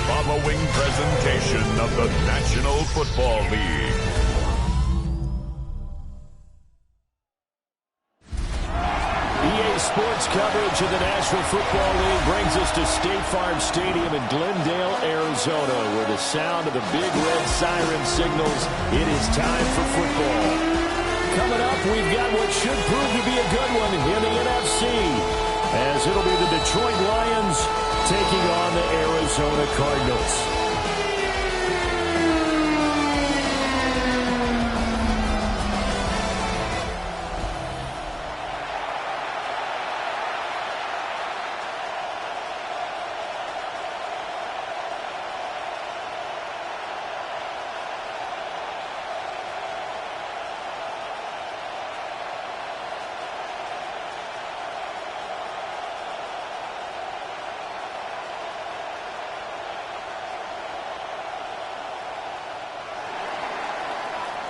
following presentation of the National Football League. EA Sports coverage of the National Football League brings us to State Farm Stadium in Glendale, Arizona, where the sound of the big red siren signals it is time for football. Coming up, we've got what should prove to be a good one in the NFC, as it'll be the Detroit Lions taking on the Arizona Cardinals.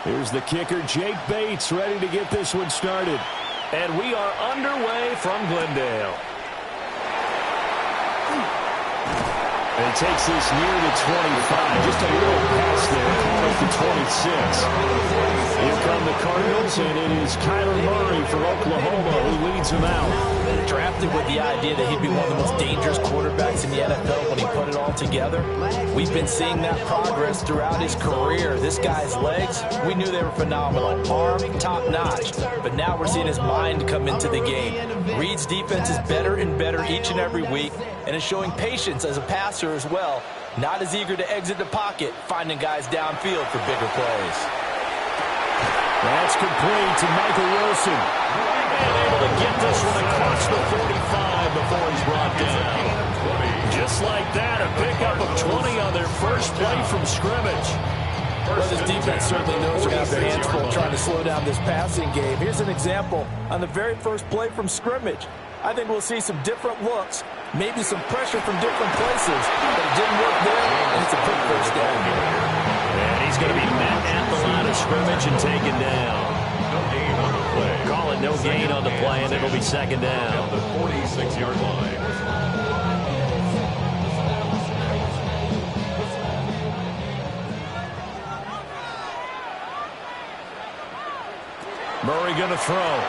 Here's the kicker, Jake Bates, ready to get this one started. And we are underway from Glendale. And he takes this near the 25. Just a little pass there, close to 26. Here come the Cardinals, and it is Kyler Murray from Oklahoma who leads them out. Drafted with the idea that he'd be one of the most dangerous quarterbacks in the NFL when he put it all together. We've been seeing that progress throughout his career. This guy's legs, we knew they were phenomenal. Arm, top-notch. But now we're seeing his mind come into the game. Reed's defense is better and better each and every week, and is showing patience as a passer as well. Not as eager to exit the pocket, finding guys downfield for bigger plays. That's complete to Michael Wilson. And able to get this one across the 45 before he's brought down. Just like that, a pickup of 20 on their first play from scrimmage. Well, this defense certainly knows they're going to have their hands full trying to slow down this passing game. Here's an example on the very first play from scrimmage. I think we'll see some different looks, maybe some pressure from different places, but it didn't work there, and it's a quick first down. And he's going to be met at the line of scrimmage and taken down. Call it no gain on the play, and it'll be second down. The 46-yard line. Murray going to throw.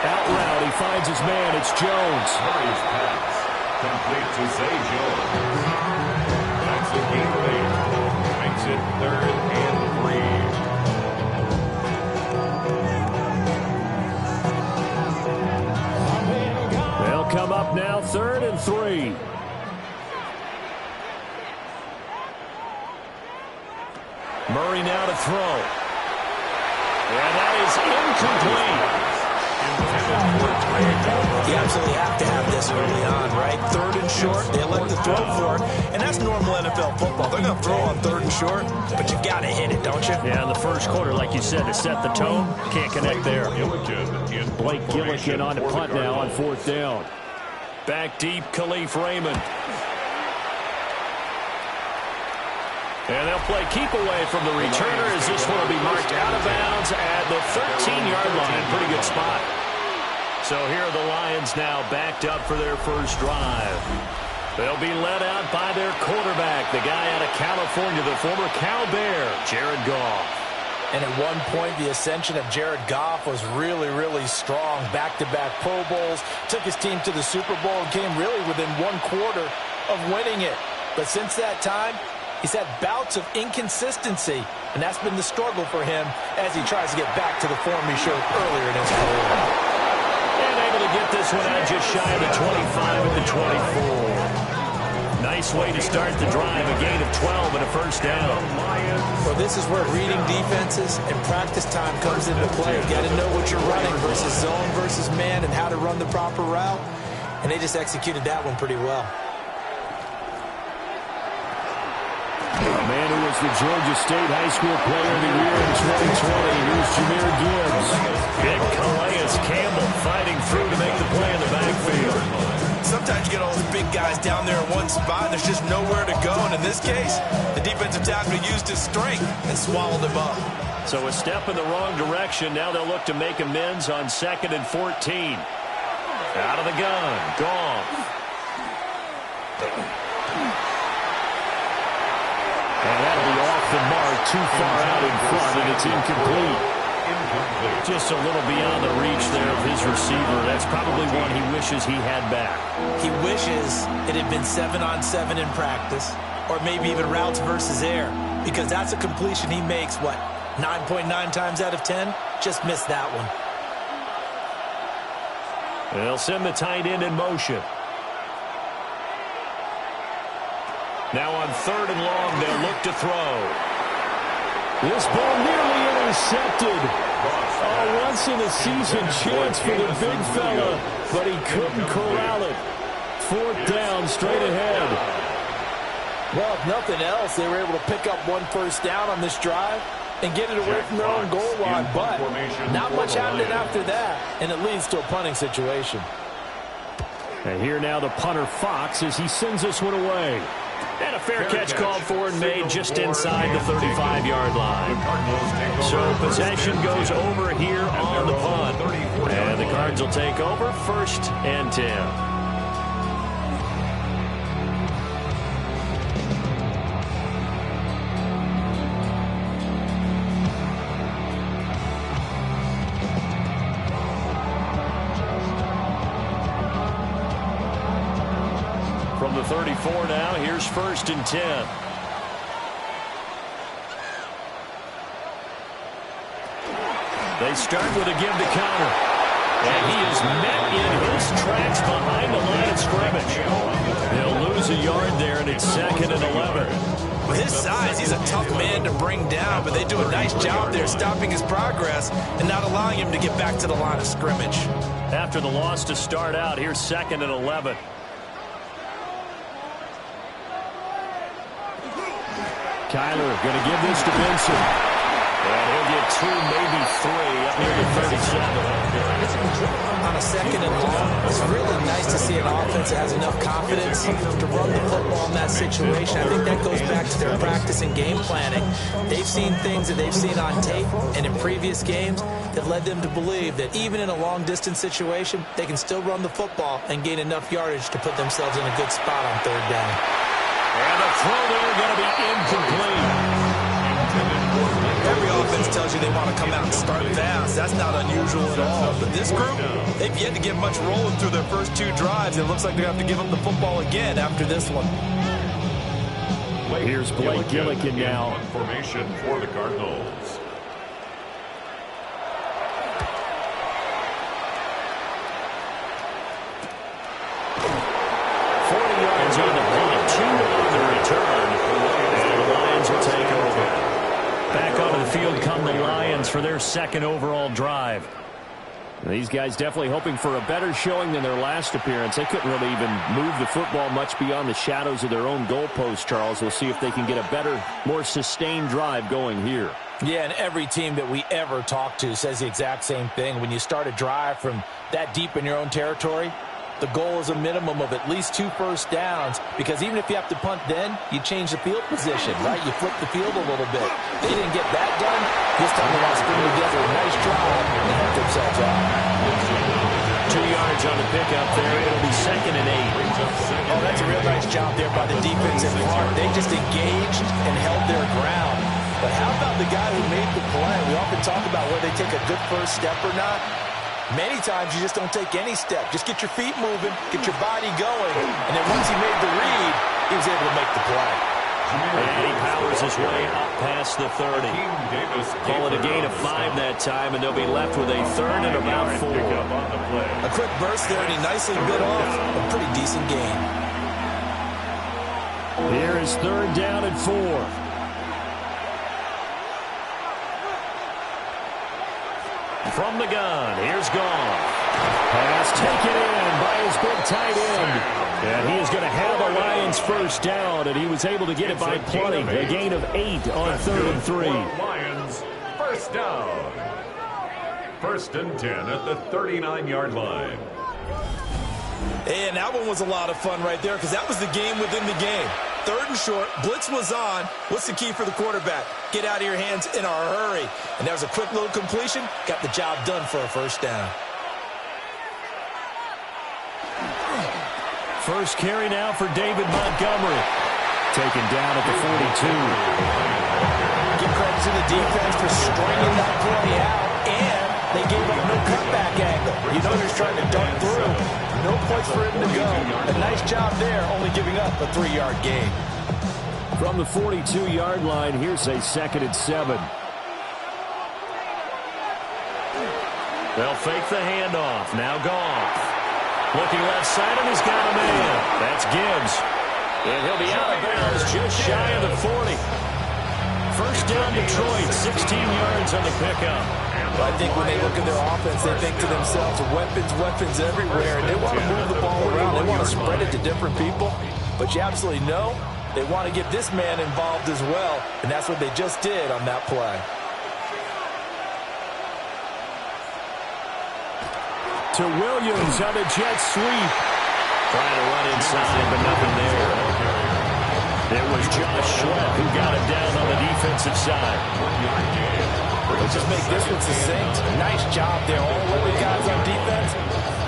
Out route, he finds his man. It's Jones. Murray's pass complete to Zay Jones. That's the game lead. Makes it 3rd and 3. They'll come up now, 3rd and 3. Murray now to throw. And that is incomplete. You absolutely have to have this early on, right? 3rd and short, they elect to throw for it, and that's normal NFL football. They're going to throw on 3rd and short, but you got to hit it, don't you? Yeah, in the first quarter, like you said, to set the tone, can't connect there. Blake Gillikin on to punt now on 4th down. Back deep, Khalif Raymond. And they'll play keep away from the returner as this one will be marked out of bounds at the 13-yard line. Pretty good spot. So here are the Lions now backed up for their first drive. They'll be led out by their quarterback, the guy out of California, the former Cal Bear, Jared Goff. And at one point, the ascension of Jared Goff was really, really strong. Back-to-back Pro Bowls, took his team to the Super Bowl, and came really within 1 quarter of winning it. But since that time, he's had bouts of inconsistency, and that's been the struggle for him as he tries to get back to the form he showed earlier in his career. And able to get this one out just shy of the 25 at the 24. Nice way to start the drive, a gain of 12 and a first down. Well, this is where reading defenses and practice time comes into play. You got to know what you're running versus zone versus man and how to run the proper route, and they just executed that one pretty well. A man who was the Georgia State High School Player of the Year in 2020. Here's Jahmyr Gibbs. Big Calais Campbell fighting through to make the play in the backfield. Sometimes you get all those big guys down there in one spot, and there's just nowhere to go. And in this case, the defensive tackle used his strength and swallowed him up. So a step in the wrong direction. Now they'll look to make amends on 2nd and 14. Out of the gun, Goff. And that'll be off the mark, too far out in front, and it's incomplete. Just a little beyond the reach there of his receiver. That's probably one he wishes he had back. He wishes it had been 7-on-7 in practice, or maybe even routes versus air, because that's a completion he makes, 9.9 times out of 10? Just missed that one. They'll send the tight end in motion. Now on 3rd and long, they'll look to throw. This ball nearly intercepted. A once-in-a-season chance for the big fella, but he couldn't corral it. 4th down, straight ahead. Well, if nothing else, they were able to pick up 1 first down on this drive and get it away from their own goal line, but not much happening after that, and it leads to a punting situation. And here now the punter Fox as he sends this one away. And a fair catch called for and made just inside the 35-yard line. So possession goes over here on the punt. And the Cards will take over 1st and 10. From the 34 now, here's 1st and 10. They start with a give to counter. And he is met in his tracks behind the line of scrimmage. They'll lose a yard there, and it's 2nd and 11. With his size, he's a tough man to bring down, but they do a nice job there stopping his progress and not allowing him to get back to the line of scrimmage. After the loss to start out, here's 2nd and 11. Kyler going to give this to Benson. And he'll get 2, maybe 3 up near the 37. On a 2nd and long, it's really nice to see an offense that has enough confidence to run the football in that situation. I think that goes back to their practice and game planning. They've seen things that they've seen on tape and in previous games that led them to believe that even in a long-distance situation, they can still run the football and gain enough yardage to put themselves in a good spot on 3rd down. And the throw there going to be incomplete. Every offense tells you they want to come out and start fast. That's not unusual at all. But this group, they've yet to get much rolling through their first 2 drives. It looks like they have to give up the football again after this one. Here's Blake Gillikin now. Formation for the Cardinals. On the punt, 2 on the return, and the Lions will take over. Back onto the field come the Lions for their 2nd overall drive. These guys definitely hoping for a better showing than their last appearance. They couldn't really even move the football much beyond the shadows of their own goalpost, Charles. We'll see if they can get a better, more sustained drive going here. Yeah, and every team that we ever talk to says the exact same thing. When you start a drive from that deep in your own territory, the goal is a minimum of at least 2 first downs, because even if you have to punt then, you change the field position, right? You flip the field a little bit. They didn't get that done. This time they want to string together a nice drive and help themselves out. 2 yards on the pickup there. It'll be 2nd and 8. Oh, that's a real nice job there by the defense in front. They just engaged and held their ground. But how about the guy who made the play? We often talk about whether they take a good first step or not. Many times you just don't take any step. Just get your feet moving, get your body going, and then once he made the read, he was able to make the play. And he powers his way up past the 30. Call it a gain of 5 that time, and they'll be left with a 3rd and about 4. A quick burst there, and he nicely bit off a pretty decent gain. Here is 3rd down and 4. From the gun, here's Goff. Pass taken in by his big tight end. And he is going to have a Lions first down, and he was able to get it by plenty. A gain of 8 on 3rd and 3. Lions first down. 1st and 10 at the 39-yard line. And that one was a lot of fun right there, because that was the game within the game. 3rd and short, blitz was on. What's the key for the quarterback? Get out of your hands in a hurry. And there was a quick little completion. Got the job done for a first down. First carry now for David Montgomery. Taken down at the 42. Give credit to the defense for stringing that play out, and they gave up no cutback angle. You know they're trying to dart through. No place for him to go. A nice job there, only giving up a 3-yard gain. From the 42-yard line, here's a 2nd and 7. They'll fake the handoff. Now Goff. Looking left side, and he's got a man. That's Gibbs. And he'll be out of bounds just shy of the 40. First down Detroit, 16 yards on the pickup. Well, I think when they look at their offense, they think to themselves, weapons everywhere, and they want to move the ball around. They want to spread it to different people. But you absolutely know they want to get this man involved as well, and that's what they just did on that play. To Williams on a jet sweep. Trying to run inside, but nothing there. It was Josh Sweat who got it down on the defensive side. Let's just make this one succinct. Nice job there. All 11 guys on defense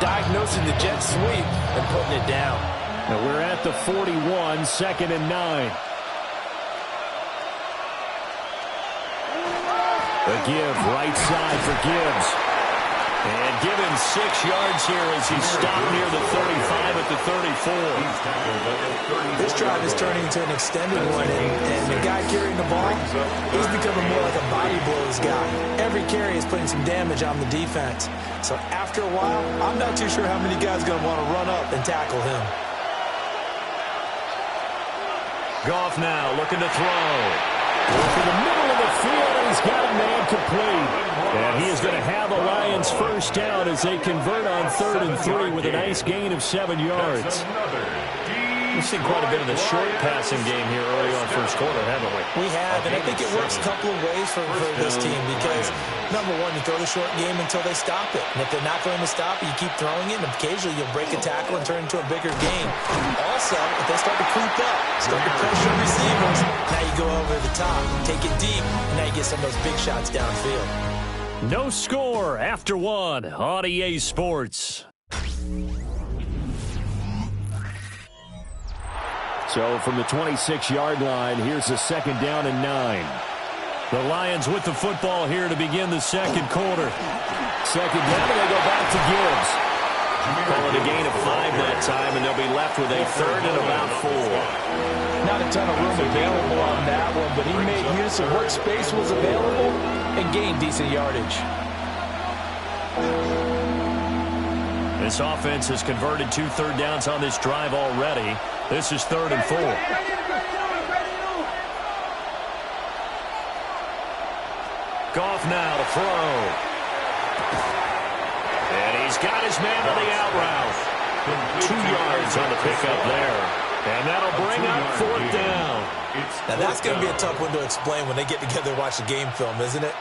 diagnosing the jet sweep and putting it down. Now we're at the 41, 2nd and 9. The give, right side for Gibbs. And give him 6 yards here as he stopped near the 35 at the 34. This drive is turning into an extended one, and the guy carrying the ball, he's becoming more like a body blows guy. Every carry is putting some damage on the defense. So after a while, I'm not too sure how many guys are going to want to run up and tackle him. Goff now looking to throw. To the middle of the field, and he's got a man complete. And he is going to have the Lions first down as they convert on 3rd and 3 with a nice gain of 7 yards. We've seen quite a bit of the short passing game here early on first quarter, haven't we? We have, and I think it works a couple of ways for this team because, number one, you throw the short game until they stop it. And if they're not going to stop it, you keep throwing it, and occasionally you'll break a tackle and turn it into a bigger game. Also, if they start to creep up, start to pressure receivers, now you go over the top, take it deep, and now you get some of those big shots downfield. No score after 1 on EA Sports. So from the 26-yard line, here's a 2nd down and 9. The Lions with the football here to begin the 2nd quarter. 2nd down, and they go back to Gibbs. Call it a gain of 5 that time, and they'll be left with a 3rd and about 4. Not a ton of room available on that one, but he made use of what space was available and gained decent yardage. This offense has converted 2 third downs on this drive already. This is 3rd and 4. Goff now to throw. And he's got his man on the out route. 2 yards on the pickup there. And that'll bring up 4th down. Now that's going to be a tough one to explain when they get together and watch the game film, isn't it?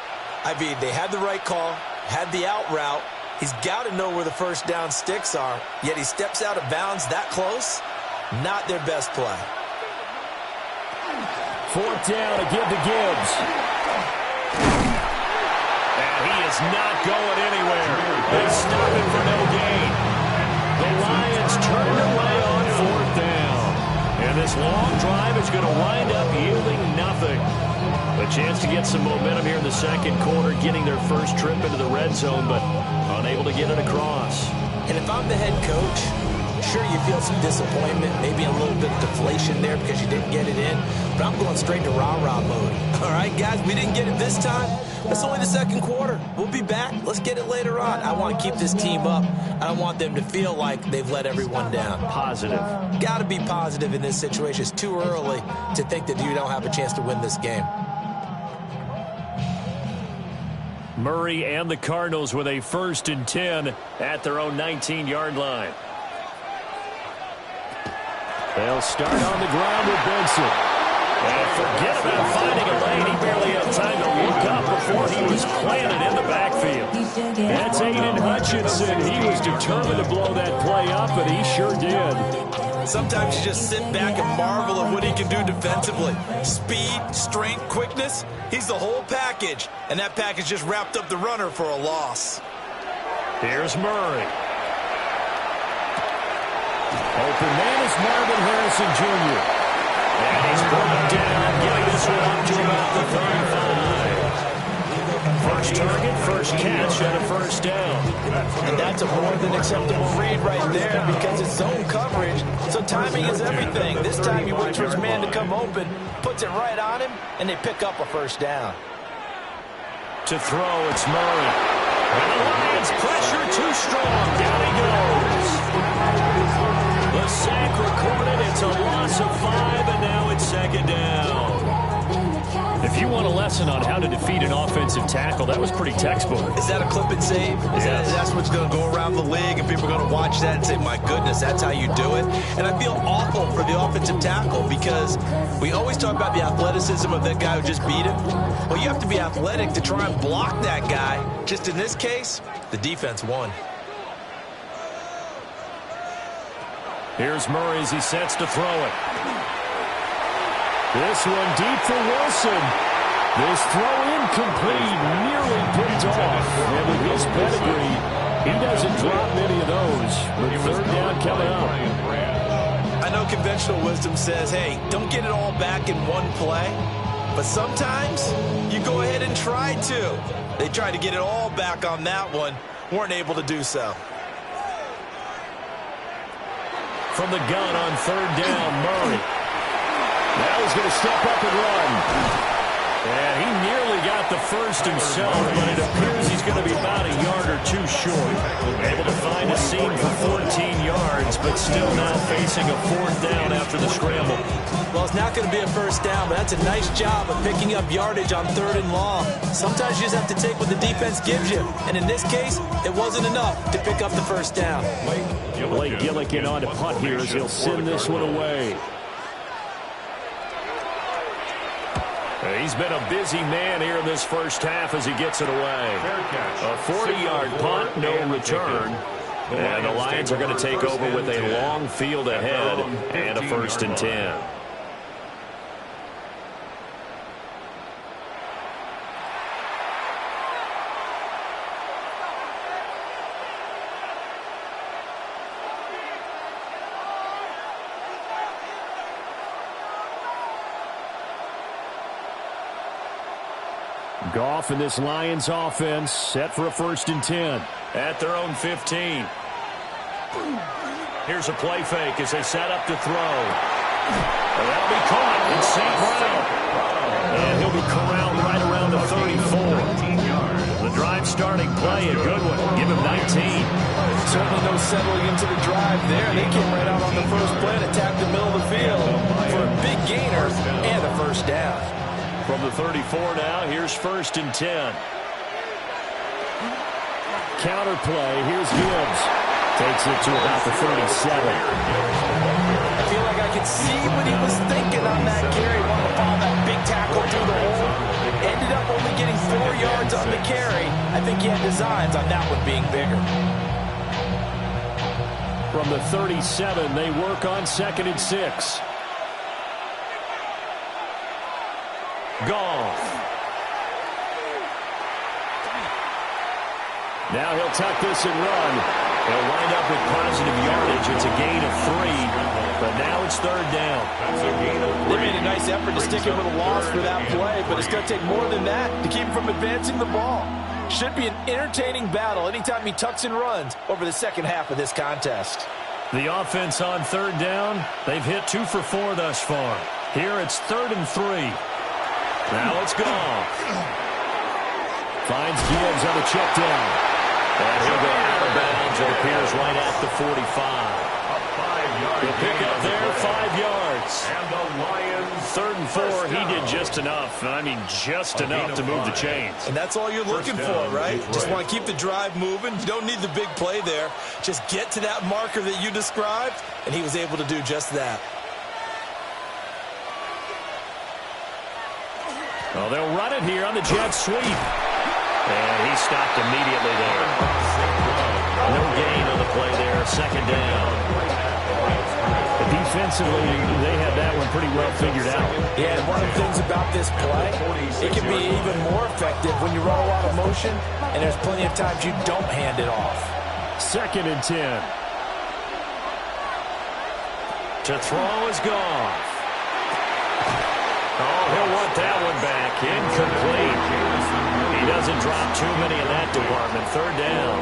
I mean, they had the right call, had the out route. He's got to know where the first down sticks are, yet he steps out of bounds that close. Not their best play. 4th down to give to Gibbs. And he is not going anywhere. They stop him for no gain. The Lions turned away on 4th down. And this long drive is going to wind up yielding nothing. A chance to get some momentum here in the 2nd quarter, getting their first trip into the red zone, but unable to get it across. And if I'm the head coach, sure you feel some disappointment, maybe a little bit of deflation there because you didn't get it in, but I'm going straight to rah-rah mode. All right, guys, we didn't get it this time. It's only the 2nd quarter. We'll be back. Let's get it later on. I want to keep this team up. I don't want them to feel like they've let everyone down. Positive. Got to be positive in this situation. It's too early to think that you don't have a chance to win this game. Murray and the Cardinals with a 1st and 10 at their own 19-yard line. They'll start on the ground with Benson. And forget about finding a lane. He barely had time to look up before he was planted in the backfield. That's Aiden Hutchinson. He was determined to blow that play up, and he sure did. Sometimes you just sit back and marvel at what he can do defensively. Speed, strength, quickness. He's the whole package. And that package just wrapped up the runner for a loss. Here's Murray. Open man is Marvin Harrison Jr. And he's brought down, getting this one up to about the 35. First target, first catch, and a first down. And that's a more than acceptable read right there because it's zone coverage, so timing is everything. This time he waits for his man to come open, puts it right on him, and they pick up a first down. To throw, it's Murray. And the Lions pressure too strong. Down he goes. The sack recorded. It's a loss of 5, and now it's second down. If you want a lesson on how to defeat an offensive tackle, that was pretty textbook. Is that a clip and save? That's what's going to go around the league, and people are going to watch that and say, my goodness, that's how you do it. And I feel awful for the offensive tackle because we always talk about the athleticism of that guy who just beat him. Well, you have to be athletic to try and block that guy. Just in this case, the defense won. Here's Murray as he sets to throw it. This one deep for Wilson. This throw incomplete, nearly picked off. And with his pedigree, he doesn't drop many of those. But third down coming up. I know conventional wisdom says, hey, don't get it all back in one play. But sometimes you go ahead and try to. They tried to get it all back on that one. Weren't able to do so. From the gun on third down, Murray. Now he's going to step up and run. And he nearly got the first himself, but it appears he's going to be about a yard or two short. Able to find a seam for 14 yards, but still now facing a fourth down after the scramble. Well, it's not going to be a first down, but that's a nice job of picking up yardage on third and long. Sometimes you just have to take what the defense gives you. And in this case, it wasn't enough to pick up the first down. Blake Gillikin on to punt here as he'll send this one away. He's been a busy man here in this first half as he gets it away. A 40-yard punt, no return. And the Lions are going to take over with a long field ahead and a 1st and 10. Goff and this Lions offense set for a 1st and 10 at their own 15. Here's a play fake as they set up to throw. And that'll be caught. It's St. Brown. And he'll be corralled right around the 34. The drive starting play, a good one. Give him 19. Certainly no settling into the drive there. They came right out on the first play and attacked the middle of the field for a big gainer and a first down. From the 34 now, here's 1st and 10. Counter play, here's Gibbs. Takes it to about the 37. I feel like I could see what he was thinking on that carry. Wanted to follow that big tackle through the hole. Ended up only getting 4 yards on the carry. I think he had designs on that one being bigger. From the 37, they work on 2nd and 6. Goff. Now he'll tuck this and run. He'll wind up with positive yardage. It's a gain of 3, but now it's 3rd down. They made a nice effort to stick him with a loss for that play, but it's going to take more than that to keep him from advancing the ball. Should be an entertaining battle anytime he tucks and runs over the second half of this contest. The offense on 3rd down, they've hit 2 for 4 thus far. Here it's 3rd and 3. Now it's Goff. Finds Gibbs on the check down. And he'll go out of bounds. It appears right at the 45. He'll pick up there 5 yards. And the Lions 3rd and 4, he did just enough. I mean, just enough to move the chains. And that's all you're looking for, right? Just want to keep the drive moving. You don't need the big play there. Just get to that marker that you described, and he was able to do just that. Well, they'll run it here on the jet sweep. And he stopped immediately there. No gain on the play there. 2nd down. Defensively, they had that one pretty well figured out. Yeah, and one of the things about this play, it can be even more effective when you run a lot of motion, and there's plenty of times you don't hand it off. 2nd and 10. To throw is Goff. Oh, he'll want that one back. Incomplete. He doesn't drop too many in that department. Third down.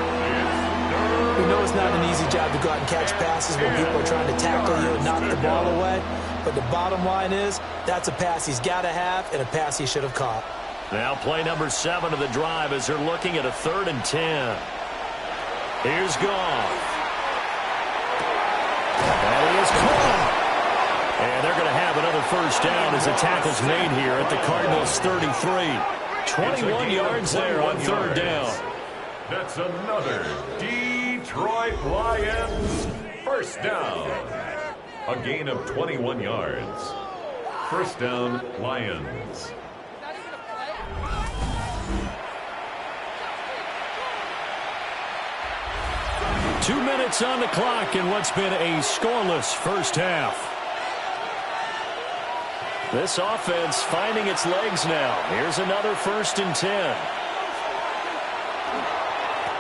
We know it's not an easy job to go out and catch passes when people are trying to tackle you and knock the ball away. But the bottom line is, that's a pass he's got to have and a pass he should have caught. Now play number 7 of the drive as they're looking at a 3rd and 10. Here's Goff. And he is caught. And they're going to have another first down as the tackle's made here at the Cardinals' 33. 21 yards there on 3rd down. That's another Detroit Lions first down. A gain of 21 yards. First down, Lions. Two minutes on the clock in what's been a scoreless first half. This offense finding its legs now. Here's another 1st and 10.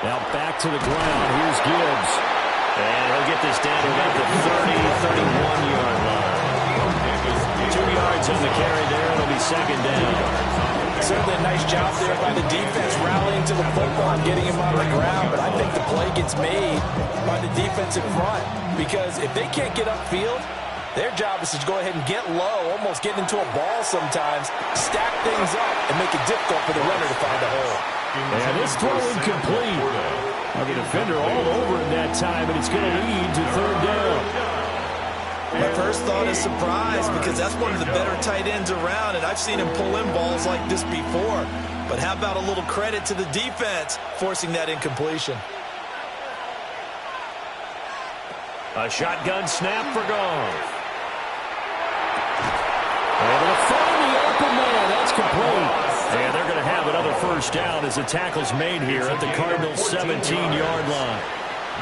Now back to the ground. Here's Gibbs. And he'll get this down to about the 31-yard line. 2 yards on the carry there. It'll be 2nd down. Certainly a nice job there by the defense rallying to the football and getting him on the ground. But I think the play gets made by the defense in front. Because if they can't get upfield, their job is to go ahead and get low, almost get into a ball sometimes, stack things up, and make it difficult for the runner to find a hole. And this throw incomplete. Now the defender all over him that time, and it's going to lead to 3rd down. My first thought is surprise because that's one of the better tight ends around, and I've seen him pull in balls like this before. But how about a little credit to the defense forcing that incompletion? A shotgun snap for Goff. Able to find the open man. That's complete. And they're going to have another first down as the tackle's made here at the Cardinals' 17-yard line.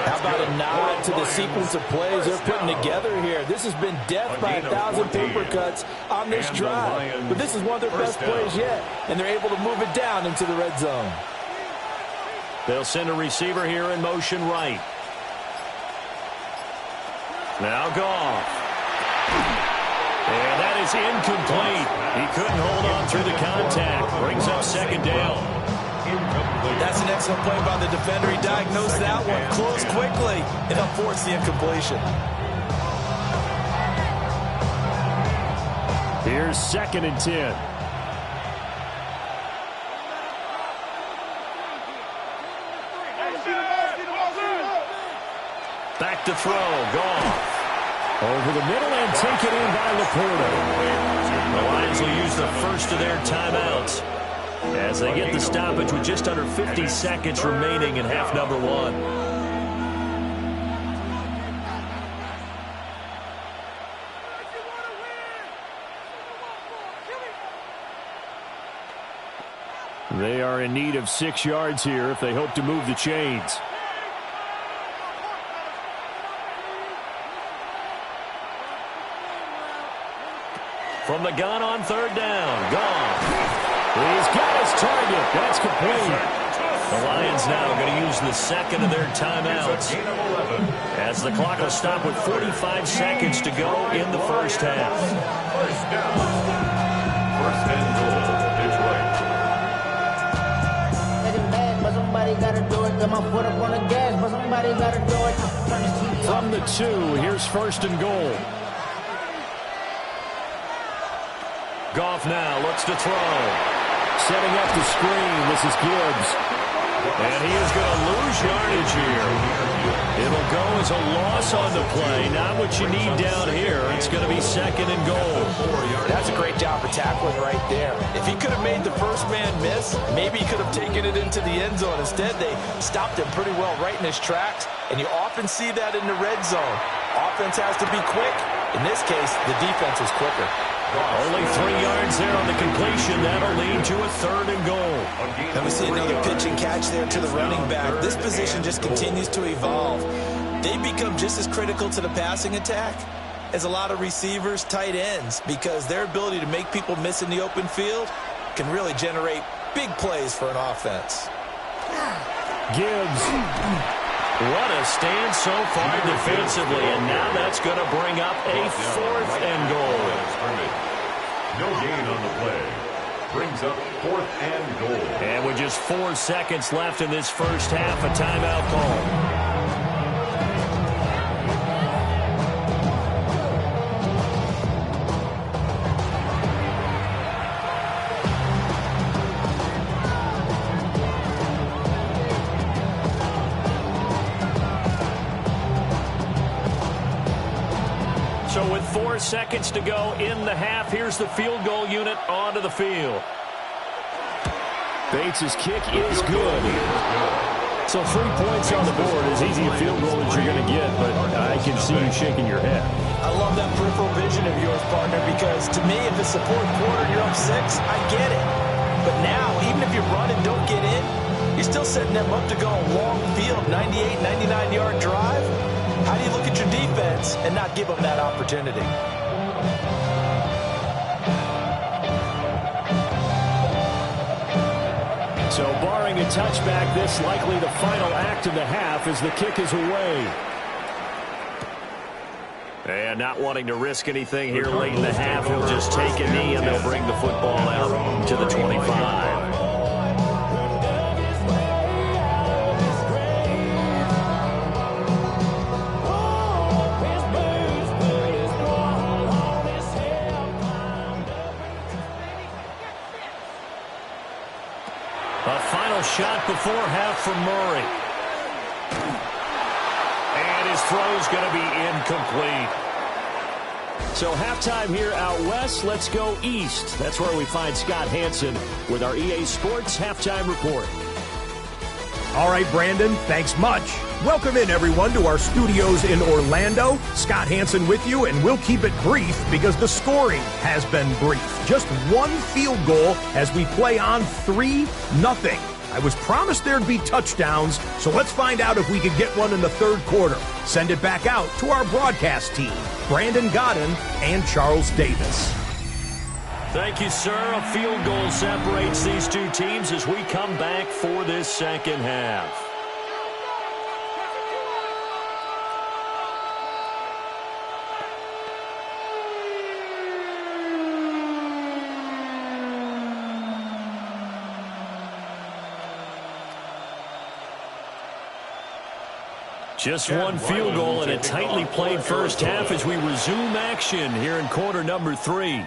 How about a nod to the sequence of plays they're putting together here? This has been death by 1,000 paper cuts on this drive. But this is one of their best plays yet, and they're able to move it down into the red zone. They'll send a receiver here in motion right. Now Goff. And that is incomplete. He couldn't hold on through the contact. Brings up 2nd down. That's an excellent play by the defender. He diagnosed that one, closed quickly, and unforced the incompletion. Here's 2nd and 10. Back to throw. Goff. Over the middle and taken in by Laporta. The Lions will use the first of their timeouts as they get the stoppage with just under 50 seconds remaining in half number 1. They are in need of 6 yards here if they hope to move the chains. From the gun on 3rd down. Goff. He's got his target. That's complete. The Lions now going to use the 2nd of their timeouts as the clock will stop with 45 seconds to go in the first half. First down. 1st and goal, Detroit. But somebody gotta do it. Got my foot up on the gas, but somebody gotta do it. From the 2, here's 1st and goal. Goff now looks to throw. Setting up the screen. This is Gibbs. And he is going to lose yardage here. It'll go as a loss on the play. Not what you need down here. It's going to be 2nd and goal. That's a great job of tackling right there. If he could have made the first man miss, maybe he could have taken it into the end zone. Instead, they stopped him pretty well right in his tracks. And you often see that in the red zone. Offense has to be quick. In this case, the defense was quicker. Only 3 yards there on the completion. That'll lead to a 3rd and goal. And we see another pitch and catch there to the running back. This position just continues to evolve. They become just as critical to the passing attack as a lot of receivers, tight ends, because their ability to make people miss in the open field can really generate big plays for an offense. Gibbs. What a stand so far defensively, and now that's going to bring up a 4th and goal. No gain on the play. Brings up 4th and goal. And with just 4 seconds left in this first half, a timeout call. So with 4 seconds to go in the half, here's the field goal unit onto the field. Bates' kick is good. So 3 points on the board, as easy a field goal as you're going to get, but I can see you shaking your head. I love that peripheral vision of yours, partner, because to me, if it's the 4th quarter, you're up 6, I get it. But now, even if you run and don't get in, you're still setting them up to go a long field, 98, 99-yard drive. How do you look at your defense and not give them that opportunity? So barring a touchback, this likely the final act of the half as the kick is away. And not wanting to risk anything here late in the half, he'll just take a knee and they'll bring the football out to the 25. A final shot before half from Murray. And his throw's going to be incomplete. So halftime here out west. Let's go east. That's where we find Scott Hansen with our EA Sports Halftime Report. All right, Brandon, thanks much. Welcome in, everyone, to our studios in Orlando. Scott Hansen with you, and we'll keep it brief because the scoring has been brief. Just 1 field goal as we play on 3-0. I was promised there'd be touchdowns, so let's find out if we could get one in the 3rd quarter. Send it back out to our broadcast team, Brandon Godden and Charles Davis. Thank you, sir. A field goal separates these 2 teams as we come back for this second half. Just 1 field goal in a tightly played first half as we resume action here in quarter number 3.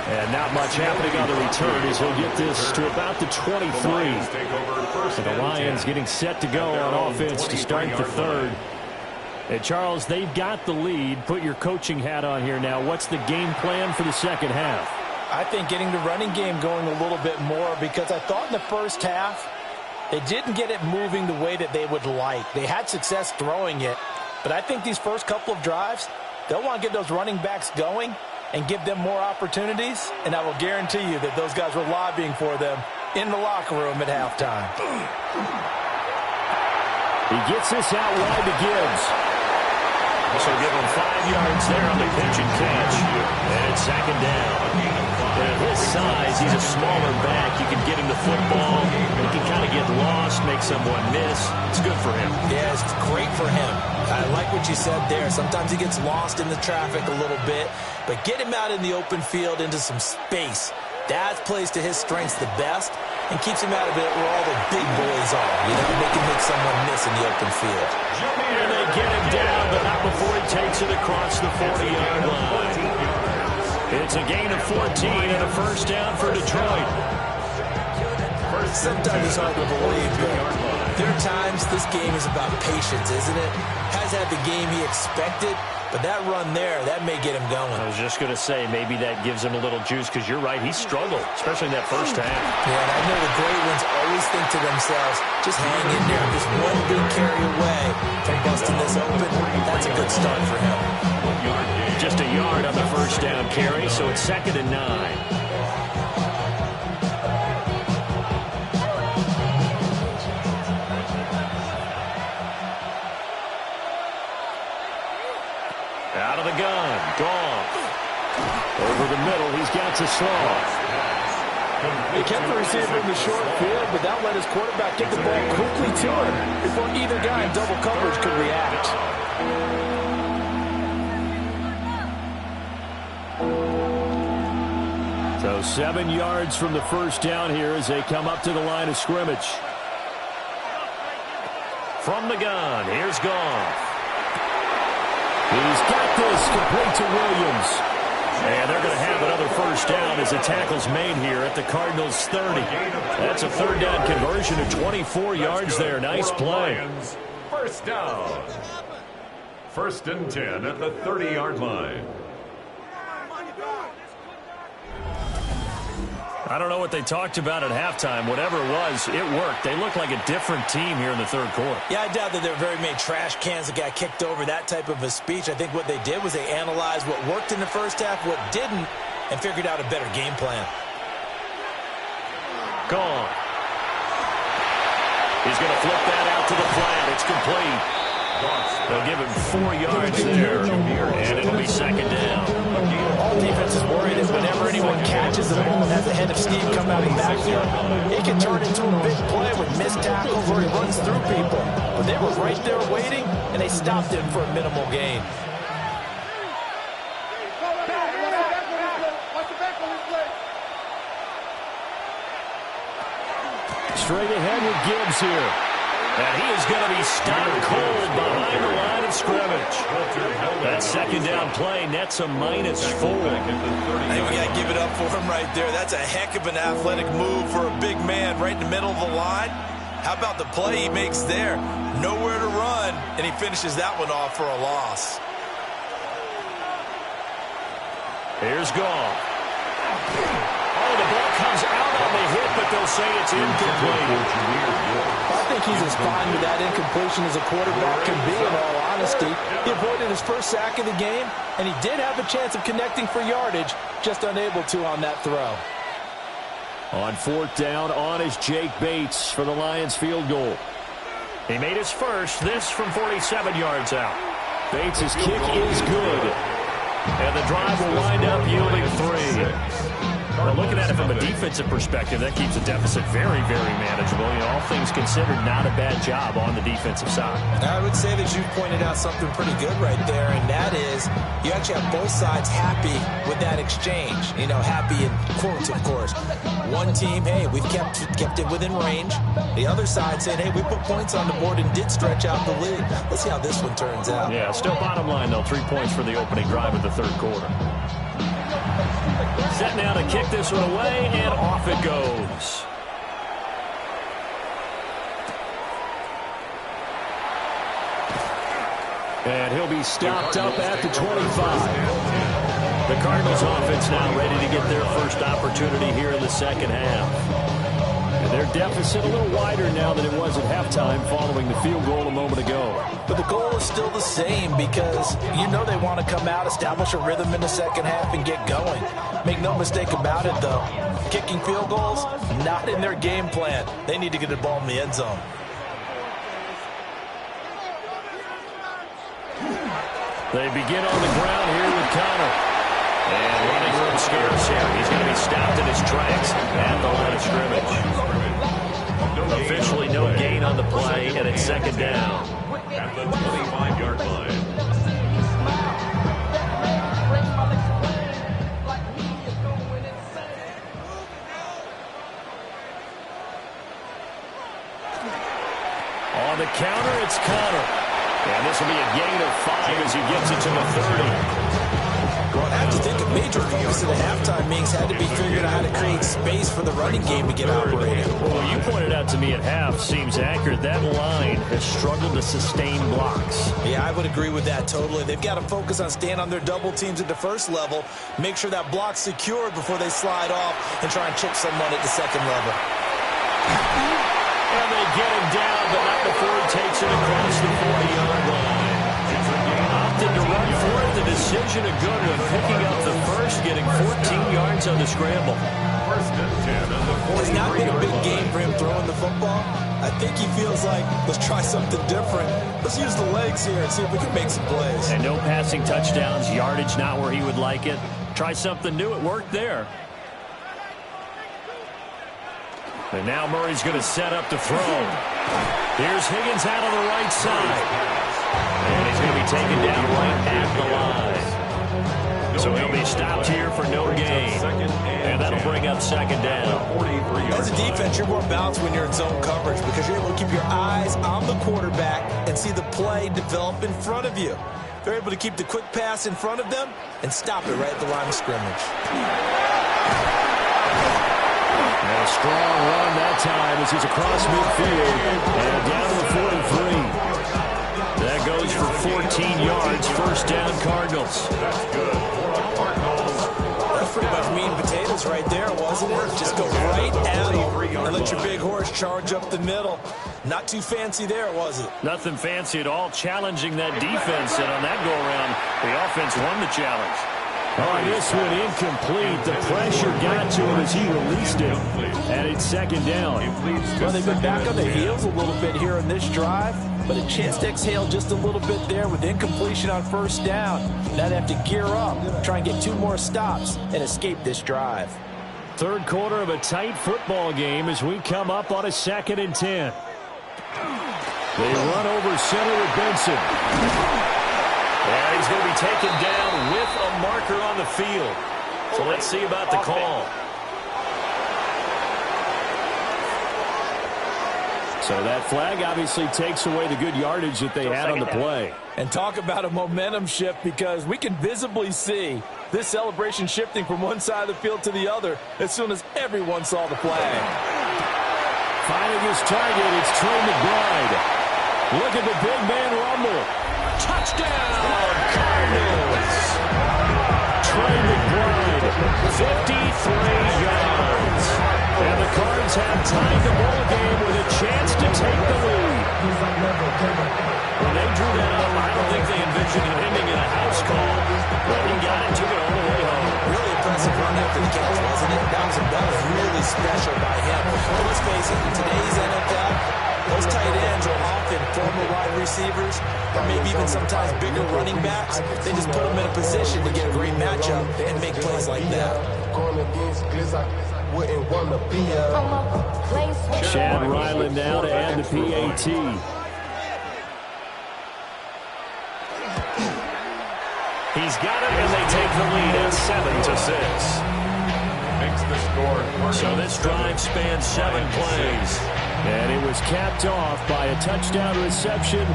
And not much happening on the return as he'll get this to about the 23. So the Lions getting set to go on offense to start the 3rd. And Charles, they've got the lead. Put your coaching hat on here now. What's the game plan for the second half? I think getting the running game going a little bit more, because I thought in the first half they didn't get it moving the way that they would like. They had success throwing it, but I think these first couple of drives, they'll want to get those running backs going and give them more opportunities, and I will guarantee you that those guys were lobbying for them in the locker room at halftime. He gets this out wide to Gibbs. So give him 5 yards there on the pitch and catch. And it's 2nd down. At his size, he's a smaller back. You can get him the football. He can kind of get lost, make someone miss. It's good for him. Yeah, it's great for him. I like what you said there. Sometimes he gets lost in the traffic a little bit, but get him out in the open field into some space. That plays to his strengths the best and keeps him out of it where all the big boys are. You know, they can make someone miss in the open field. And they get him down, but not before he takes it across the 40-yard line. It's a gain of 14 and a first down for Detroit. Sometimes it's hard to believe, but there are times this game is about patience, isn't it? Has had the game he expected, but that run there, that may get him going. I was just going to say, maybe that gives him a little juice, because you're right, he struggled, especially in that first half. Yeah, and I know the great ones always think to themselves, just hang in there. Just one big carry away from busting this open. That's a good start for him. Just a yard on the first down carry, so it's 2nd and 9. Out of the gun, Goff. Over the middle, he's got to Sloan. He kept the receiver in the short field, but that let his quarterback get the ball quickly to him before either guy in double coverage could react. So 7 yards from the first down here as they come up to the line of scrimmage. From the gun, here's Goff. He's got this complete to Williams. And they're going to have another first down as the tackle's made here at the Cardinals' 30. That's a third down conversion of 24 yards there. Nice play. First down. 1st and 10 at the 30-yard line. I don't know what they talked about at halftime. Whatever it was, it worked. They look like a different team here in the third quarter. Yeah, I doubt that there were very many trash cans that got kicked over, that type of a speech. I think what they did was they analyzed what worked in the first half, what didn't, and figured out a better game plan. Gone. He's going to flip that out to the flat. It's complete. They'll give him 4 yards there, and it'll be second down. All defense is worried that whenever anyone catches the ball and has a head of steam come out of the backfield, it can turn into a big play with missed tackles where he runs through people. But they were right there waiting, and they stopped him for a minimal gain. Straight ahead with Gibbs here. And he is going to be stopped cold behind the line of scrimmage. That second down play nets a -4. I think we got to give it up for him right there. That's a heck of an athletic move for a big man right in the middle of the line. How about the play he makes there? Nowhere to run, and he finishes that one off for a loss. Here's Goff. Oh, the ball comes out on the hit, but they'll say it's incomplete. I think he's as fine with that incompletion as a quarterback can be, in all honesty. He avoided his first sack of the game, and he did have a chance of connecting for yardage, just unable to on that throw. On 4th down, on is Jake Bates for the Lions field goal. He made his first, this from 47 yards out. Bates' kick is good. And the drive will wind up yielding 3. Well, looking at it from a defensive perspective, that keeps the deficit very, very manageable. You know, all things considered, not a bad job on the defensive side. I would say that you pointed out something pretty good right there, and that is you actually have both sides happy with that exchange. You know, happy in quotes, of course. One team, hey, we've kept it within range. The other side saying, hey, we put points on the board and did stretch out the lead. Let's see how this one turns out. Yeah, still bottom line, though, 3 points for the opening drive of the third quarter. Set now to kick this one away, and off it goes. And he'll be stopped up at the 25. The Cardinals offense now ready to get their first opportunity here in the second half. And their deficit a little wider now than it was at halftime following the field goal a moment ago. But the goal is still the same because you know they want to come out, establish a rhythm in the second half, and get going. Make no mistake about it, though. Kicking field goals, not in their game plan. They need to get the ball in the end zone. They begin on the ground here with Connor. And running room scarce here. He's going to be stopped in his tracks at the line of scrimmage. Officially no gain on the play, and it's second down. At the 25-yard line. On the counter, it's Connor. And this will be a gain of 5 as he gets it to the 30. Well, I have to think a major focus in the halftime meetings had to be figuring out how to create space for the running game to get operating. Well, you pointed out to me at half seems accurate. That line has struggled to sustain blocks. Yeah, I would agree with that totally. They've got to focus on staying on their double teams at the first level, make sure that block's secured before they slide off and try and chip someone at the second level. And they get him down, but not before he takes it across the 40-yard line. Opted to run for it. The decision a good one. Picking up the first, getting 14 yards on the scramble. 1st and 10 on the 40. It's not been a big game for him throwing the football. I think he feels like, let's try something different. Let's use the legs here and see if we can make some plays. And no passing touchdowns, yardage not where he would like it. Try something new. It worked there. And now Murray's going to set up to throw. Here's Higgins out on the right side. And he's going to be taken down right at the line. So he'll be stopped here for no gain. And that'll bring up second down. As a defense, you're more balanced when you're in zone coverage because you're able to keep your eyes on the quarterback and see the play develop in front of you. They're able to keep the quick pass in front of them and stop it right at the line of scrimmage. And a strong run that time as he's across midfield and down to the 43. That goes for 14 yards. First down, Cardinals. That's good. That's pretty much meat and potatoes right there, wasn't it? Just go right at him and let your big horse charge up the middle. Not too fancy there, was it? Nothing fancy at all, challenging that defense. And on that go-around, the offense won the challenge. Oh, this one incomplete. The pressure got to him as he released it. And it's second down. Well, they've been back on their heels a little bit here in this drive, but a chance to exhale just a little bit there with incompletion on first down. Now they have to gear up, try and get 2 more stops, and escape this drive. Third quarter of a tight football game as we come up on a 2nd and 10. They run over center with Benson. And he's going to be taken down with a marker on the field. So let's see about the call. So that flag obviously takes away the good yardage that they had on the play. And talk about a momentum shift because we can visibly see this celebration shifting from one side of the field to the other as soon as everyone saw the flag. Finding his target, it's Trey McBride. Look at the big man rumble. Touchdown, Cardinals. Trey McBride, 53 yards. And the Cards have tied the ball game with a chance to take the lead. When they drew that up, I don't think they envisioned it ending in a house call. But he got it, took it all the way home. Really impressive run after the catch, wasn't it? That was really special by him. But let's face it, in today's NFL, those tight ends are often former wide receivers or maybe even sometimes bigger running backs. They just put them in a position to get a great matchup and make plays like that. Chad Ryland now to add the PAT. He's got it, and they take the lead at 7-6. Makes the score. So this drive spans 7 plays. And it was capped off by a touchdown reception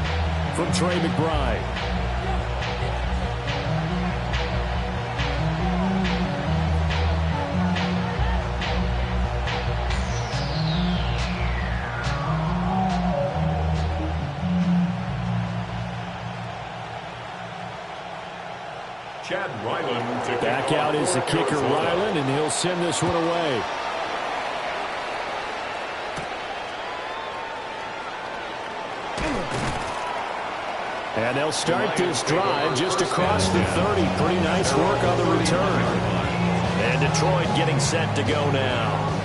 from Trey McBride. Chad Ryland to Back out is the kicker, Ryland, and he'll send this one away. And they'll start this drive just across the 30. Pretty nice work on the return. And Detroit getting set to go now.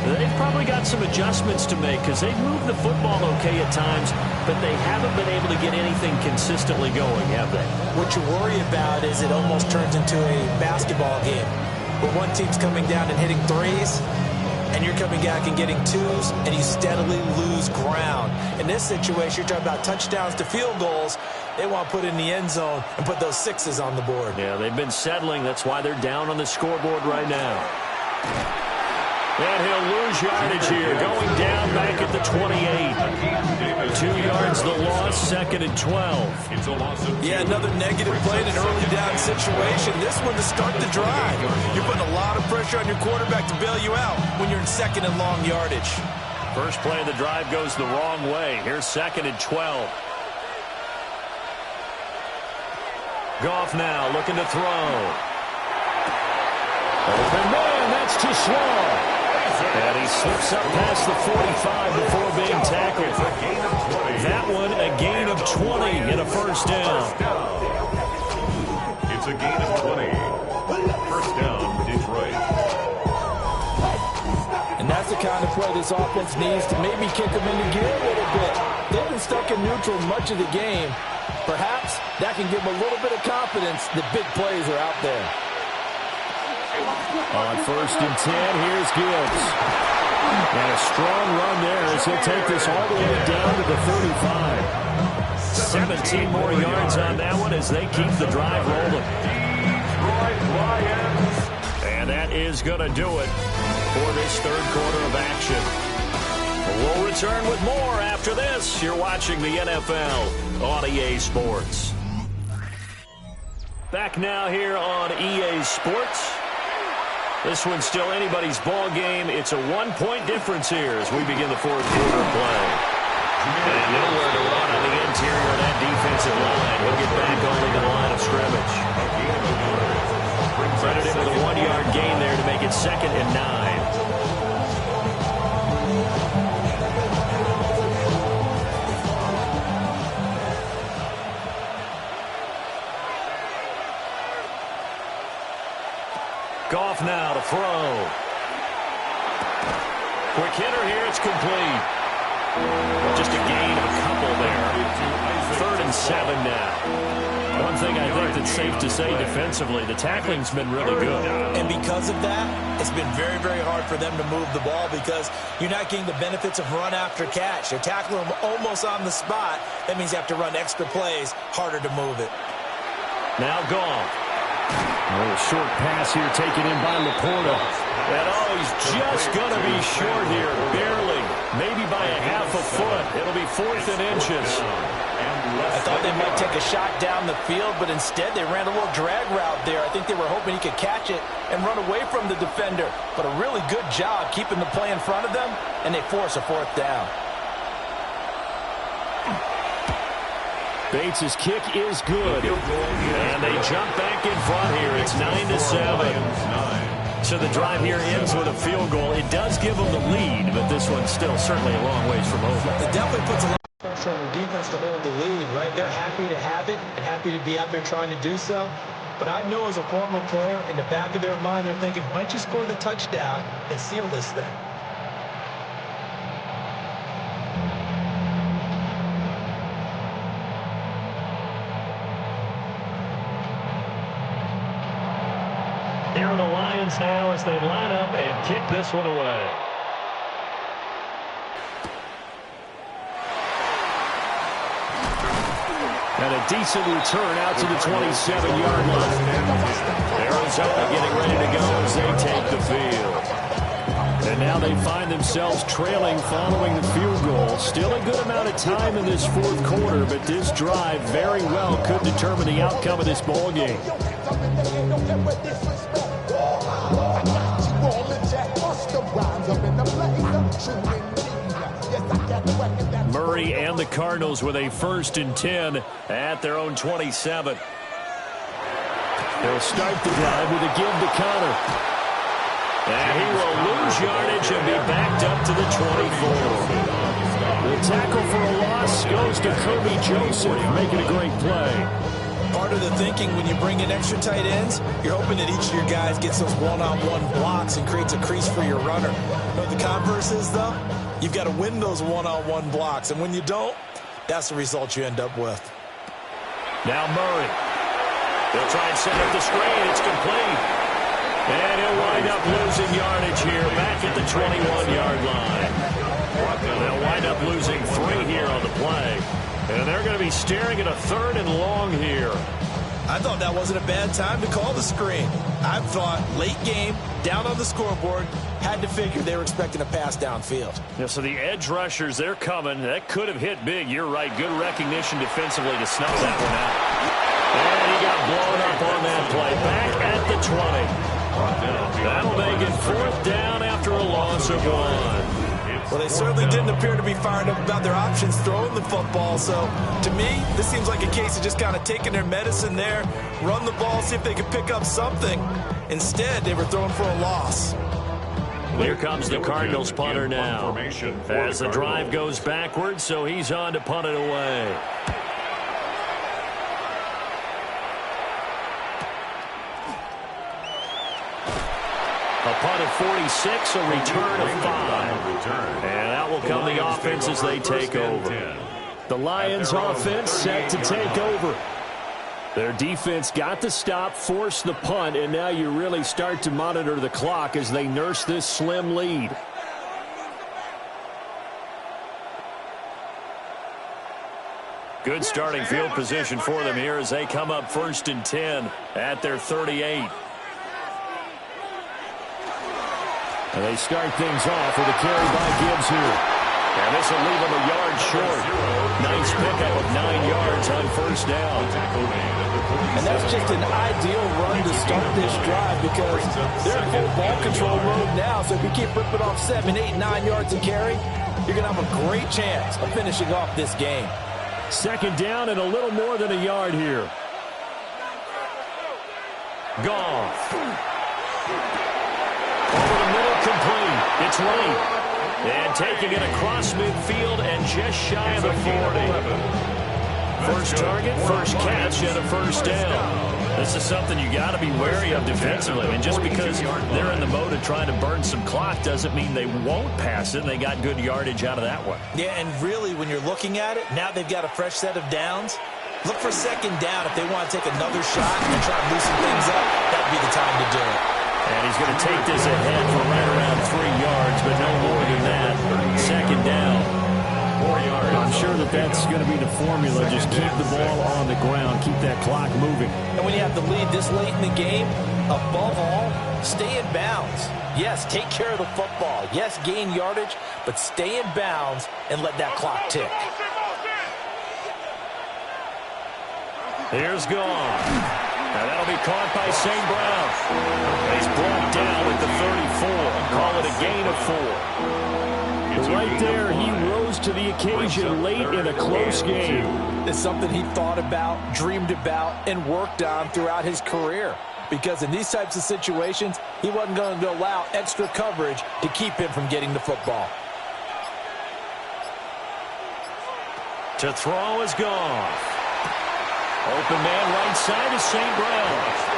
They've probably got some adjustments to make because they've moved the football okay at times, but they haven't been able to get anything consistently going, have they? What you worry about is it almost turns into a basketball game where one team's coming down and hitting threes, and you're coming back and getting twos, and you steadily lose ground. In this situation, you're talking about touchdowns to field goals. They want to put in the end zone and put those sixes on the board. Yeah, they've been settling. That's why they're down on the scoreboard right now. And he'll lose yardage here, going down back at the 28. 2 yards the loss, 2nd and 12. It's a loss of 2. Yeah, another negative play in an early down situation. This one to start the drive. You're putting a lot of pressure on your quarterback to bail you out when you're in 2nd and long yardage. First play of the drive goes the wrong way. Here's 2nd and 12. Goff now looking to throw. Open man, that's too slow. And he slips up past the 45 before being tackled. That one a gain of 20 and a first down. It's a gain of 20. First down, Detroit. And that's the kind of play this offense needs to maybe kick them into gear a little bit. They've been stuck in neutral much of the game. Perhaps that can give them a little bit of confidence that big plays are out there. On 1st and 10, here's Gibbs. And a He'll take this all the way down to the 35. 17 more yards on that one as they keep the drive rolling. And that is going to do it for this third quarter of action. We'll return with more after this. You're watching the NFL on EA Sports. Back now here on EA Sports. This one's still anybody's ball game. It's a one-point difference here as we begin the fourth quarter of play. And nowhere to run on the interior of that defensive line. He'll get back only to the line of scrimmage. Credited with a 1-yard gain there to make it 2nd and 9. Goff now to throw. Quick hitter here. It's complete. Just a gain of a couple there. 3rd and 7 now. One thing I think that's safe to say defensively, the tackling's been really good. And because of that, it's been very, very hard for them to move the ball because you're not getting the benefits of run after catch. You're tackling them almost on the spot. That means you have to run extra plays, harder to move it. Now Goff. A little short pass here taken in by Laporta. And he's just going to be short here, barely, maybe by a half a foot. It'll be 4th and inches. I thought they might take a shot down the field, but instead they ran a little drag route there. I think they were hoping he could catch it and run away from the defender. But a really good job keeping the play in front of them, and they force a 4th down. Bates' kick is good. And they jump back in front here. It's 9-7. So the drive here ends with a field goal. It does give them the lead, but this one's still certainly a long ways from over. It definitely puts a lot of pressure on the defense to hold the lead, right? They're happy to have it and happy to be out there trying to do so. But I know as a former player, in the back of their mind, they're thinking, why don't you score the touchdown and seal this thing? Here are the Lions now as they line up and kick this one away. And a decent return out to the 27-yard line. Arizona getting ready to go as they take the field. And now they find themselves trailing following the field goal. Still a good amount of time in this fourth quarter, but this drive very well could determine the outcome of this ball game. Murray and the Cardinals with a 1st and 10 at their own 27. They'll start the drive with a give to Connor. And he will lose yardage and be backed up to the 24. The tackle for a loss goes to Kirby Joseph, making a great play. Part of the thinking when you bring in extra tight ends, you're hoping that each of your guys gets those one-on-one blocks and creates a crease for your runner. You know what the converse is, though? You've got to win those one-on-one blocks, and when you don't, that's the result you end up with. Now Murray. They'll try and set up the screen. It's complete. And he'll wind up losing yardage here back at the 21-yard line. They'll wind up losing 3 here on the play. And they're going to be staring at a 3rd and long here. I thought that wasn't a bad time to call the screen. I thought late game, down on the scoreboard, had to figure they were expecting a pass downfield. Yeah, so the edge rushers, they're coming. That could have hit big. You're right. Good recognition defensively to snuff that one out. And he got blown up on that play. Back at the 20. That'll make it 4th down after a loss of 1. Well, they certainly didn't appear to be fired up about their options throwing the football. So, to me, this seems like a case of just kind of taking their medicine there, run the ball, see if they could pick up something. Instead, they were throwing for a loss. Here comes the Cardinals punter now. As the drive goes backwards, so he's on to punt it away. A punt of 46, a return of 5. And that will come the offense as they take over. The Lions offense set to take over. Their defense got the stop, forced the punt, and now you really start to monitor the clock as they nurse this slim lead. Good starting field position for them here as they come up 1st and 10 at their 38. And they start things off with a carry by Gibbs here. And this will leave them a yard short. Nice pickup of 9 yards on 1st down. And that's just an ideal run to start this drive because they're in full ball control mode now. So if you keep ripping off 7, 8, 9 yards a carry, you're going to have a great chance of finishing off this game. 2nd down and a little more than a yard here. Goff. Over the middle, complete. It's late. And taking it across midfield and just shy of the 40. First target, first catch, and a 1st down. This is something you got to be wary of defensively. I mean, just because they're in the mode of trying to burn some clock doesn't mean they won't pass it. And they got good yardage out of that one. Yeah, and really, when you're looking at it, now they've got a fresh set of downs. Look for 2nd down if they want to take another shot and try to loosen things up. That'd be the time to do it. And he's going to take this ahead for right around 3 yards, but no more than that. 2nd down. 4 yards. I'm sure that's going to be the formula. Just keep the ball on the ground. Keep that clock moving. And when you have the lead this late in the game, above all, stay in bounds. Yes, take care of the football. Yes, gain yardage, but stay in bounds and let that clock tick. Here's Goff. Now that'll be caught by St. Brown. He's brought down at the 34. Call it a gain of 4. Right there, he rose to the occasion late in a close game. It's something he thought about, dreamed about, and worked on throughout his career. Because in these types of situations, he wasn't going to allow extra coverage to keep him from getting the football. To throw is Goff. Open man right side is St. Brown.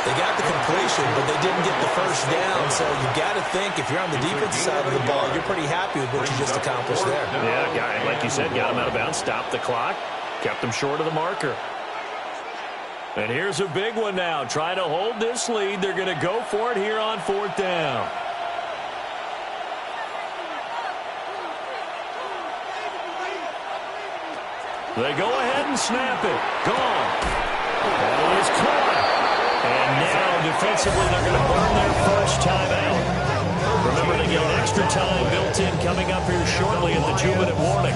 They got the completion, but they didn't get the 1st down. So you got to think if you're on the defensive side of the ball, you're pretty happy with what you just accomplished there. Yeah, guy, like you said, got him out of bounds, stopped the clock, kept him short of the marker. And here's a big one now. Trying to hold this lead. They're going to go for it here on 4th down. They go ahead and snap it. Gone. That is caught. And now defensively they're going to burn their 1st timeout. Remember, they get extra time built in coming up here shortly at the 2-minute warning.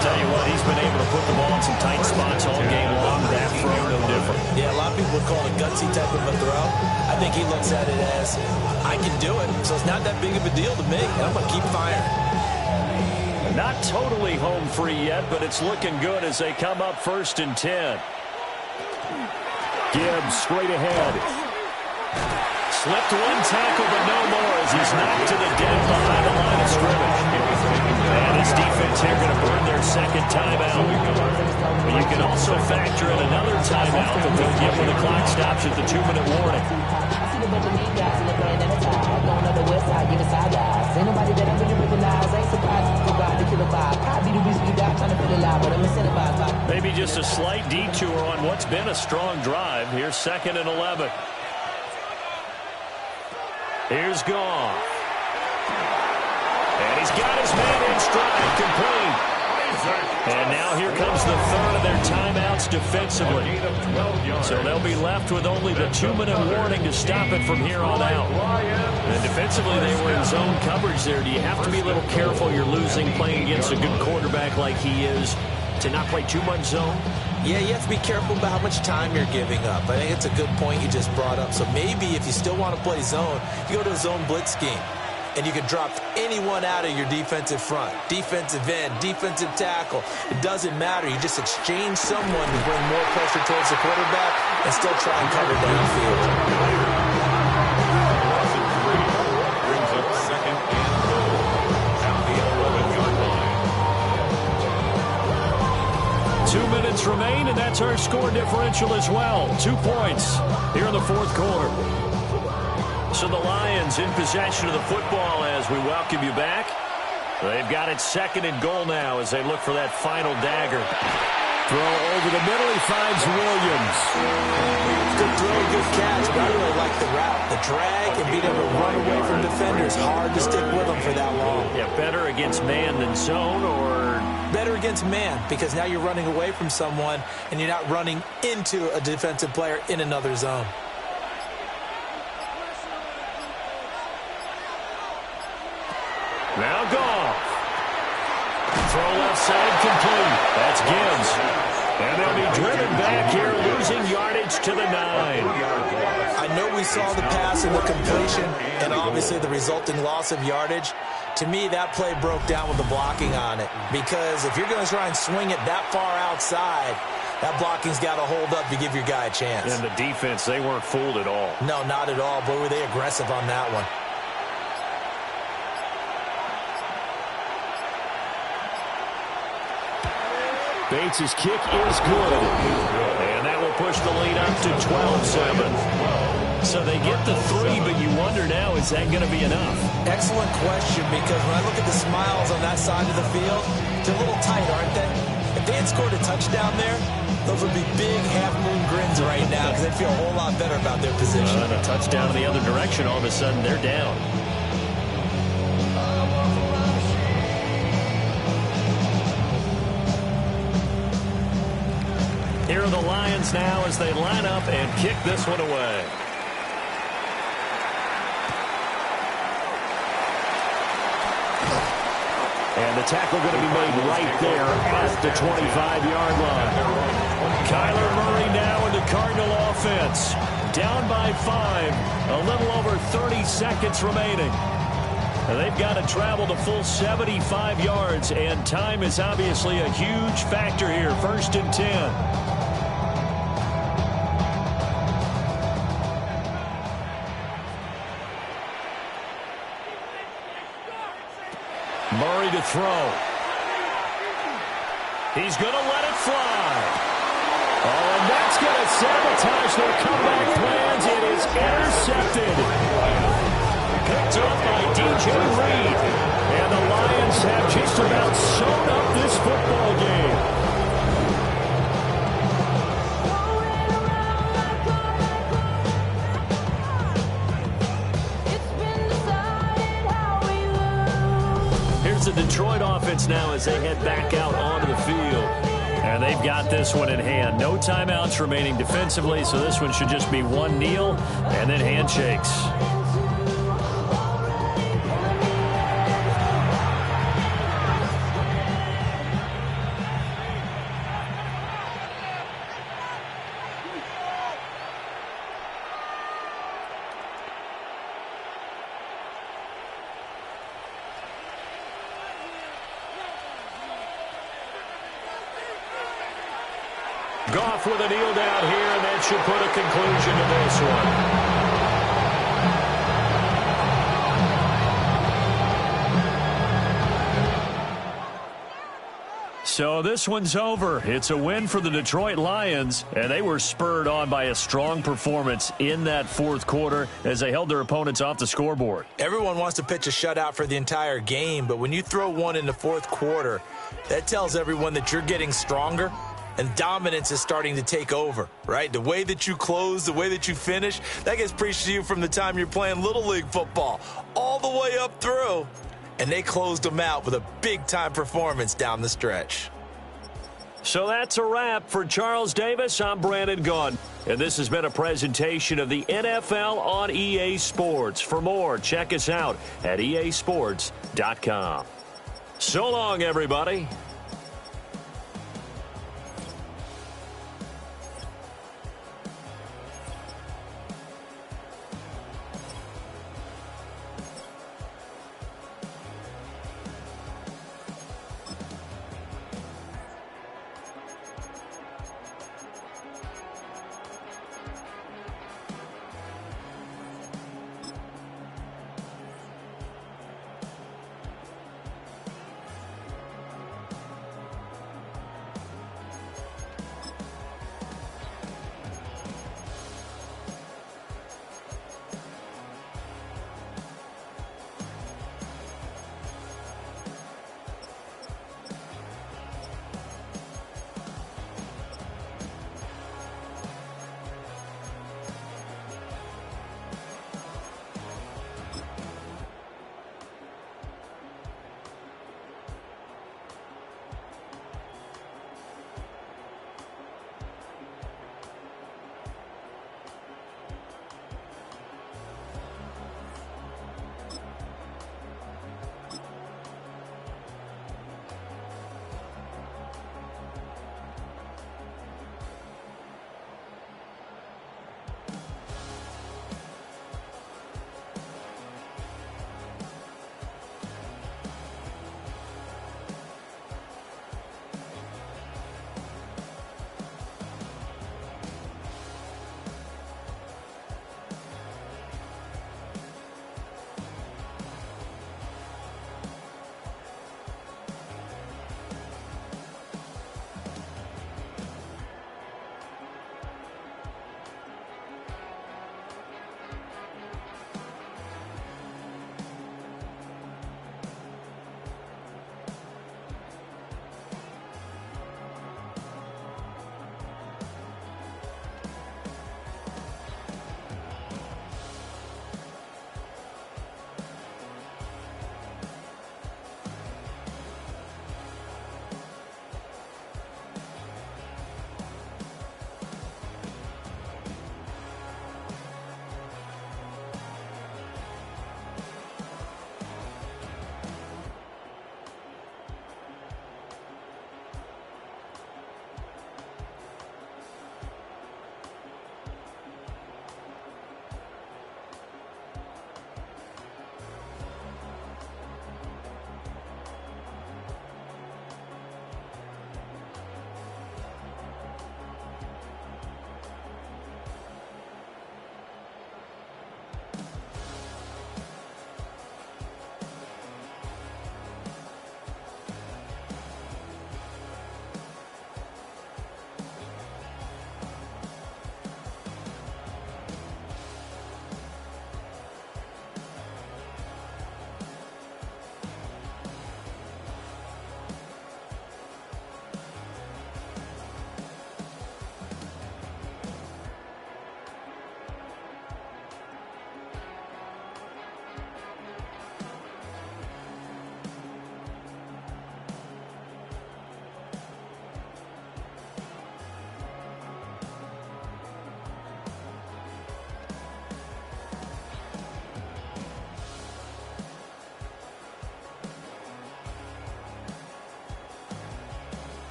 Tell you what, he's been able to put the ball in some tight spots all game long. That throw, no different. Yeah, a lot of people would call it a gutsy type of a throw. I think he looks at it as, I can do it, so it's not that big of a deal to me, and I'm going to keep firing. Not totally home free yet, but it's looking good as they come up 1st and 10. Gibbs straight ahead. Slipped one tackle, but no more as he's knocked to the deck behind the line of scrimmage. And his defense here going to burn their 2nd timeout. But you can also factor in another timeout that they'll give when the clock stops at the 2-minute warning. Maybe just a slight detour on what's been a strong drive. Here's 2nd and 11. Here's Goff. And he's got his man in stride, complete. And now here comes the 3rd of their timeouts defensively. So they'll be left with only the 2-minute warning to stop it from here on out. And defensively, they were in zone coverage there. Do you have to be a little careful you're losing playing against a good quarterback like he is to not play too much zone? Yeah, you have to be careful about how much time you're giving up. I think it's a good point you just brought up. So maybe if you still want to play zone, you go to a zone blitz scheme. And you can drop anyone out of your defensive front, defensive end, defensive tackle. It doesn't matter. You just exchange someone to bring more pressure towards the quarterback and still try and cover downfield. Brings up 2nd and goal. Down the 11-yard line. 2 minutes remain, and that's our score differential as well. 2 points here in the 4th quarter. So the Lions in possession of the football as we welcome you back. They've got it 2nd and goal now as they look for that final dagger. Throw over the middle. He finds Williams. Good throw, good catch, but I really like the route. The drag and being able to run away from defenders. Hard to stick with them for that long. Yeah, better against man than zone, or better against man because now you're running away from someone and you're not running into a defensive player in another zone. Now Goff. Throw left side complete. That's Gibbs. And they'll be driven back here, losing yardage to the 9. I know we saw the pass and the completion and obviously the resulting loss of yardage. To me, that play broke down with the blocking on it because if you're going to try and swing it that far outside, that blocking's got to hold up to give your guy a chance. And the defense, they weren't fooled at all. No, not at all. Boy, were they aggressive on that one. Bates' kick is good. And that will push the lead up to 12-7. So they get the 3, but you wonder now, is that going to be enough? Excellent question, because when I look at the smiles on that side of the field, they're a little tight, aren't they? If they had scored a touchdown there, those would be big half-moon grins right now because they feel a whole lot better about their position. And a touchdown in the other direction, all of a sudden they're down. Here are the Lions now as they line up and kick this one away. And the tackle going to be made right there at the 25-yard line. Kyler Murray now in the Cardinal offense. Down by 5. A little over 30 seconds remaining. And they've got to travel the full 75 yards, and time is obviously a huge factor here. 1st and 10. Murray to throw. He's going to let it fly. Oh, and that's going to sabotage their comeback plans. It is intercepted. Picked up by DJ Reed. And the Lions have just about sewn up this football game. The Detroit offense now as they head back out onto the field. And they've got this one in hand. No timeouts remaining defensively, so this one should just be one kneel and then handshakes. Goff with a kneel down here, and that should put a conclusion to this one. So this one's over. It's a win for the Detroit Lions, and they were spurred on by a strong performance in that 4th quarter as they held their opponents off the scoreboard. Everyone wants to pitch a shutout for the entire game, but when you throw one in the 4th quarter, that tells everyone that you're getting stronger. And dominance is starting to take over, right? The way that you close, the way that you finish, that gets preached to you from the time you're playing Little League football all the way up through. And they closed them out with a big-time performance down the stretch. So that's a wrap for Charles Davis. I'm Brandon Gunn. And this has been a presentation of the NFL on EA Sports. For more, check us out at easports.com. So long, everybody.